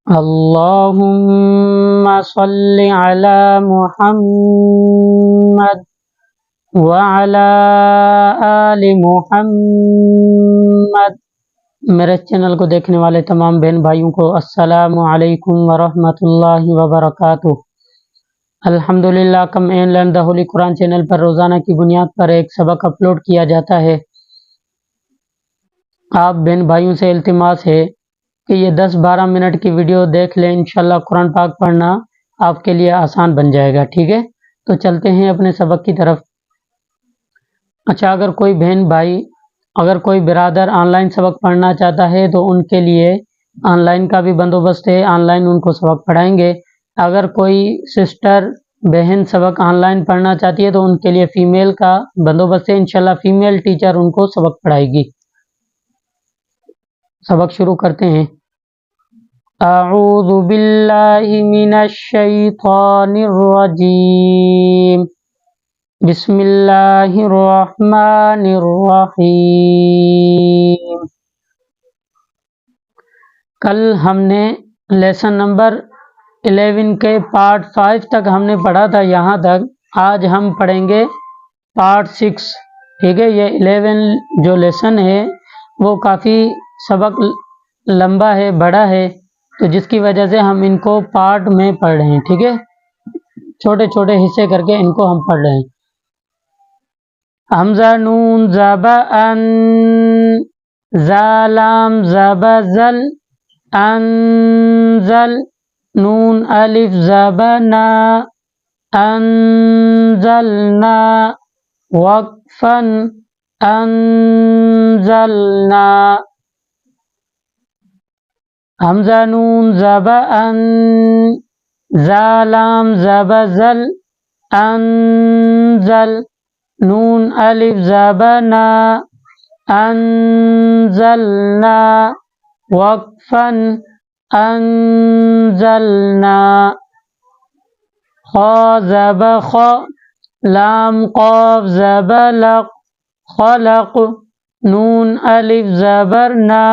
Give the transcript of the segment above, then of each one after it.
اللهم صل على محمد وعلى آل محمد۔ میرے چینل کو دیکھنے والے تمام بہن بھائیوں کو السلام علیکم ورحمۃ اللہ وبرکاتہ۔ الحمدللہ come and learn the holy Quran channel پر روزانہ کی بنیاد پر ایک سبق اپلوڈ کیا جاتا ہے۔ آپ بہن بھائیوں سے التماس ہے کہ یہ 10-12 منٹ کی ویڈیو دیکھ لیں، انشاءاللہ قرآن پاک پڑھنا آپ کے لیے آسان بن جائے گا، ٹھیک ہے؟ تو چلتے ہیں اپنے سبق کی طرف۔ اچھا، اگر کوئی بہن بھائی، اگر کوئی برادر آن لائن سبق پڑھنا چاہتا ہے تو ان کے لیے آن لائن کا بھی بندوبست ہے، آن لائن ان کو سبق پڑھائیں گے۔ اگر کوئی سسٹر بہن سبق آن لائن پڑھنا چاہتی ہے تو ان کے لیے فیمیل کا بندوبست ہے، انشاءاللہ فیمیل ٹیچر ان کو سبق پڑھائے گی۔ سبق شروع کرتے ہیں۔ اعوذ باللہ من الشیطان الرجیم، بسم اللہ الرحمن الرحیم۔ کل ہم نے لیسن نمبر 11 کے پارٹ 5 تک ہم نے پڑھا تھا، یہاں تک۔ آج ہم پڑھیں گے پارٹ 6، ٹھیک ہے؟ یہ 11 جو لیسن ہے وہ کافی سبق لمبا ہے، بڑا ہے، تو جس کی وجہ سے ہم ان کو پارٹ میں پڑھ رہے ہیں، ٹھیک ہے؟ چھوٹے چھوٹے حصے کر کے ان کو ہم پڑھ رہے ہیں۔ حمزہ نون زبا ان، زالام زبا زل، انزل، نون الف زبا نا، انزلنا، وقفن، انزلنا، حمزہ نون زبا ان، زالام زبا زل، انزل، نون الف زبا نا، انزلنا، وقفن، انزلنا، خا زبا خا، لام قاف زبا لق، خلق، نون الف زبر نا،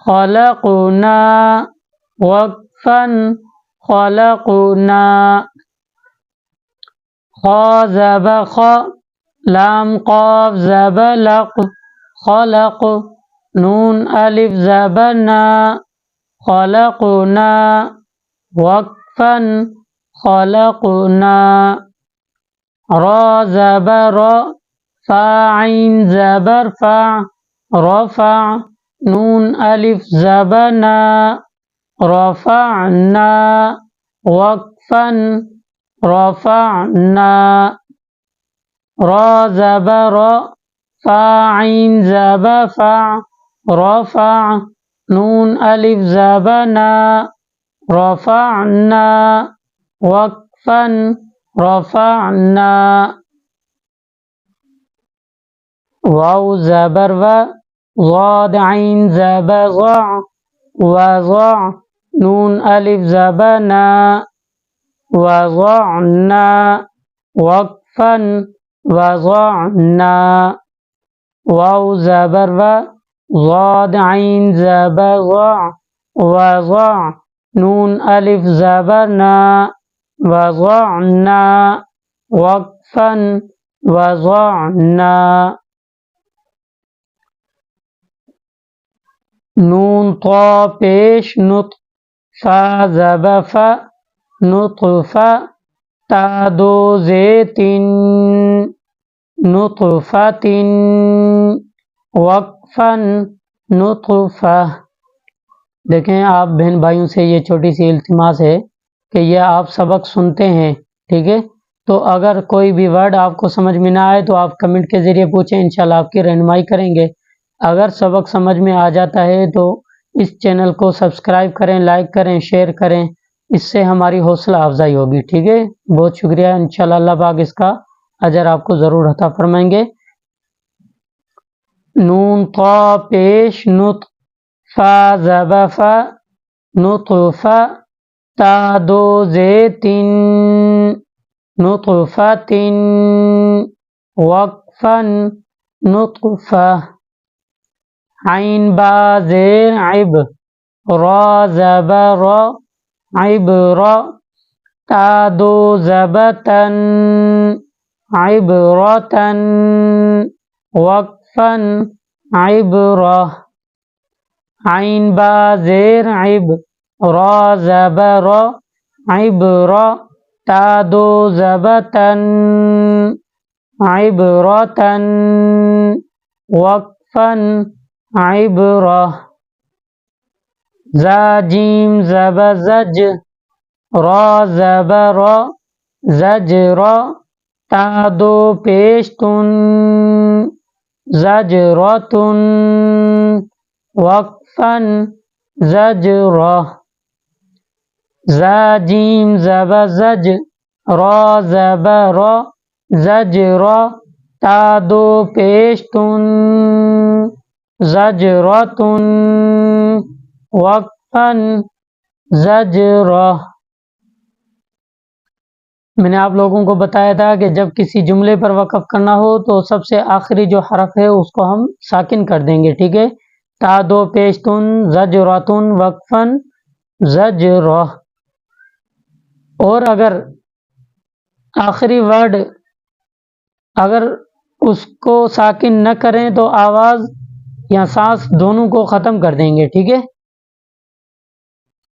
خلقنا، وقفن، خلقنا، خا زبا خا، لام قاف زبا لق، خلق، نون الف زبر نا، خلقنا، وقفن، خلقنا، را زبا را، فا عین زبر فا، رفع، نون الف زبر نا، رفعنا، وقفن، رفعنا، را زبر را، فا عین زبر فا، رفع، نون الف زبر نا، رفعنا، وقفن، رفعنا، واو زبر و، ضاد عین زبر ضع، وضع، نون الف زبر نا، وضعنا، وقفن، وضعنا، واو زبر و، ضاد عین زبر ضع، وضع، نون الف زبر نا، وضعنا، وقفن، وضعنا، نون طا پیش نطق، فا زبا فا، نطفہ، تا دو زیتن، نطفتن، وقفن، نطفہ۔ دیکھیں آپ بہن بھائیوں سے یہ چھوٹی سی التماس ہے کہ یہ آپ سبق سنتے ہیں، ٹھیک ہے؟ تو اگر کوئی بھی ورڈ آپ کو سمجھ میں نہ آئے تو آپ کمنٹ کے ذریعے پوچھیں، انشاءاللہ آپ کی رہنمائی کریں گے۔ اگر سبق سمجھ میں آ جاتا ہے تو اس چینل کو سبسکرائب کریں، لائک کریں، شیئر کریں، اس سے ہماری حوصلہ افزائی ہوگی، ٹھیک ہے؟ بہت شکریہ، انشاءاللہ اللہ پاک اس کا اجر آپ کو ضرور عطا فرمائیں گے۔ نون طا پیش نطق، فا زبا فا، نطفہ، تا دو زیتن، نطفتن، وقفن، نطفہ، عین با زیر عب، را زبر عبر تا دو زبتن عبرتن وقفن عبرہ عین با زیر عب را زبر عبر تا دو زبتن عبرتن وقفن عبرہ زا جیم زب زج را زبر زجر تا دو پیشتن زجرتن وقفن زجرہ زا جیم زب زج را زبر زجر تا دو پیشتن زجرتن وقفن زجرہ میں نے آپ لوگوں کو بتایا تھا کہ جب کسی جملے پر وقف کرنا ہو تو سب سے آخری جو حرف ہے اس کو ہم ساکن کر دیں گے، ٹھیک ہے؟ تا دو پیشتن زجراتن وقفن زجرہ. اور اگر آخری ورڈ اگر اس کو ساکن نہ کریں تو آواز یا سانس دونوں کو ختم کر دیں گے، ٹھیک ہے؟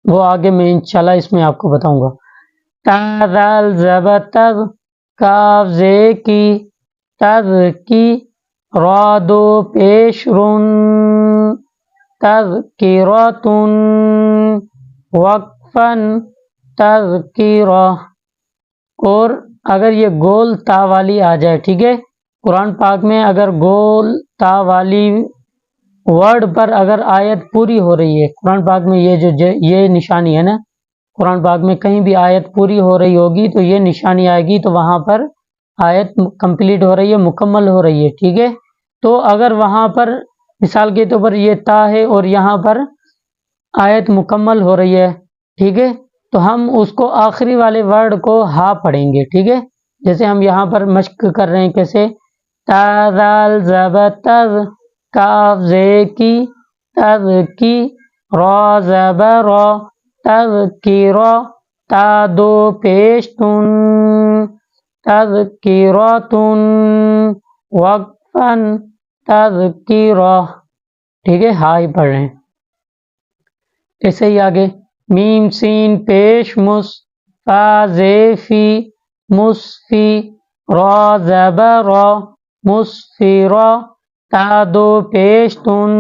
وہ آگے میں انشاءاللہ اس میں آپ کو بتاؤں گا. تا ذال زب تغ کاف زے کی تغ کی را دو پیش رن تذکرتن وقفن تذکرہ. اور اگر یہ گول تا والی آ جائے، ٹھیک ہے، قرآن پاک میں اگر گول تا والی ورڈ پر اگر آیت پوری ہو رہی ہے، قرآن پاک میں یہ نشانی ہے نا، قرآن پاک میں کہیں بھی آیت پوری ہو رہی ہوگی تو یہ نشانی آئے گی، تو وہاں پر آیت کمپلیٹ ہو رہی ہے، مکمل ہو رہی ہے، ٹھیک ہے؟ تو اگر وہاں پر مثال کے طور پر یہ تا ہے اور یہاں پر آیت مکمل ہو رہی ہے، ٹھیک ہے، تو ہم اس کو آخری والے ورڈ کو ہا پڑھیں گے، ٹھیک ہے؟ جیسے ہم یہاں پر مشق کر رہے ہیں، کیسے؟ تا ذال زب تذ کاف زے کی تذ کی را زب را تذکرہ تا دو پیشتن تذکرتن وقفن تذکرہ، ٹھیک ہے؟ ہائی پڑھ رہے ہیں. ایسے ہی آگے میم سین پیش مس فا زے فی مسفی را زبر مسفرہ تا دو پیشتن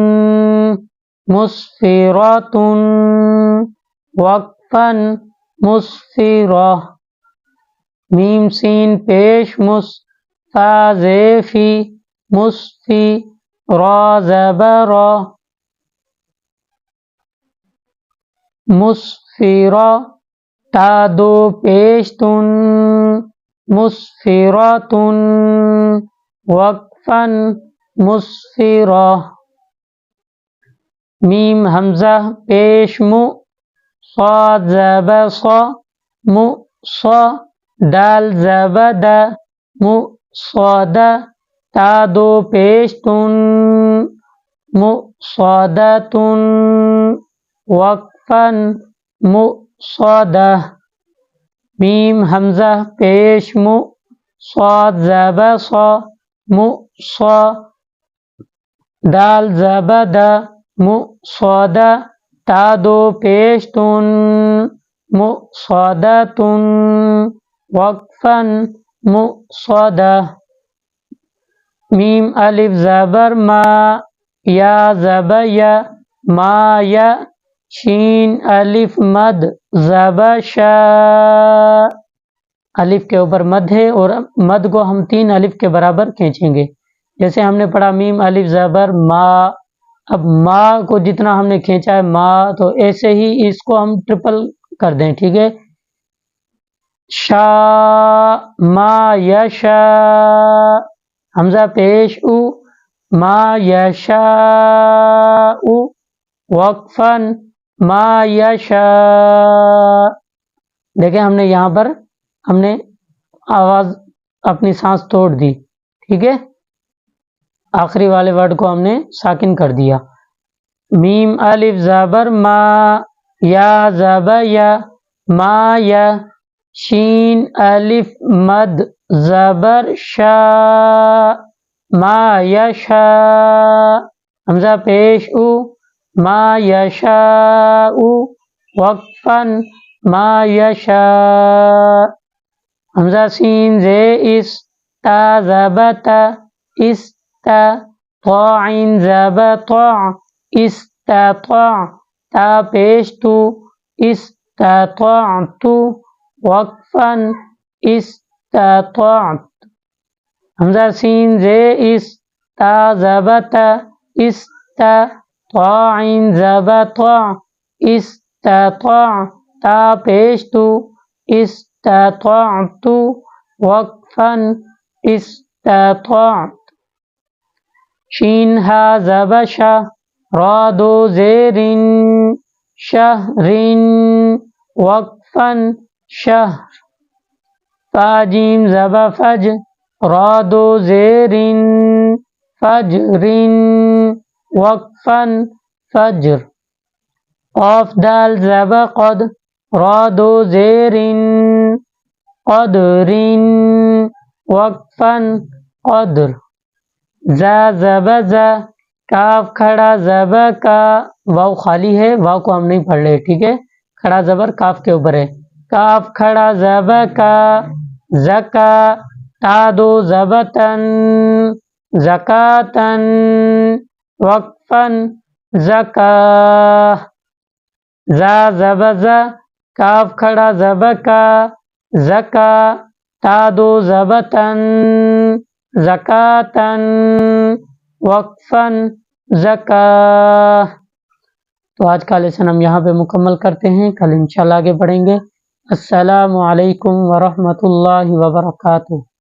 مسفرتن وقفن مسفرہ. میم سین پیش مس فا زے فی مسفی را زبر مسفرہ تا دو پیشتن مسفرتن وقفن مسفرہ. میم حمزہ پیش مو صاد زب صا مو صا دال زب دا مو صاد تا دو پیشتن مو صادتن وقفن مو صادہ. میم حمزہ پیش مو صاد زب صا مو صا دال زب دا مو صادہ تا دو پیشتن مو صادتن وقفن مو صادہ. میم الف زبر ما یا زب یا ما یا شین الف مد زب شا، الف کے اوپر مد ہے اور مد کو ہم 3 الف کے برابر کھینچیں گے. جیسے ہم نے پڑھا میم الف زبر ما، اب ما کو جتنا ہم نے کھینچا ہے ما، تو ایسے ہی اس کو ہم ٹرپل کر دیں، ٹھیک ہے؟ شا ما یشا حمزہ پیش او ما یشا وقفن ما یشا. دیکھیں ہم نے یہاں پر ہم نے آواز اپنی سانس توڑ دی، ٹھیک ہے؟ آخری والے ورڈ کو ہم نے ساکن کر دیا. میم الف زبر ما، یا زبر یا، ما یا، شین الف مد زبر شا، ما یشا، حمزہ پیش او، ما یشاء، وقفاً ما یشاء، حمزہ سین زے اس، تا زبر تا، استا، طا عین زبر طا، استطاع، تا پیش تو، استطعت، وقفاً استطعت، حمزہ سین زے اس، تا زبر تا، استا، طا عین زبر طا، استطاع، تا پیش تو، استطعت، وقفاً استطعت، شین ہا زبر شا، را دو زیر شہر، وقفاً شہر، فا جیم زبر فج، را دو زیر فجر، وقفاً فجر، قاف دال زبر قد، را دو زیر قدر، وقفاً قدر، زا زبر زا، کاف کھڑا زبر کا، واو خالی ہے، واو کو ہم نہیں پڑھ رہے، ٹھیک ہے، کھڑا زبر کاف کے اوپر ہے، کاف کھڑا زبر کا، زکا، تا دو زبر تن، زکاتن، وقفاً زکا، زا زبر زا، کاف کھڑا زبر کا، زکا، تا دو زبر تن، زکاتن، وقفاً زکا۔ تو آج کا لیسن ہم یہاں پہ مکمل کرتے ہیں، کل انشاءاللہ آگے بڑھیں گے۔ السلام علیکم ورحمۃ اللہ وبرکاتہ۔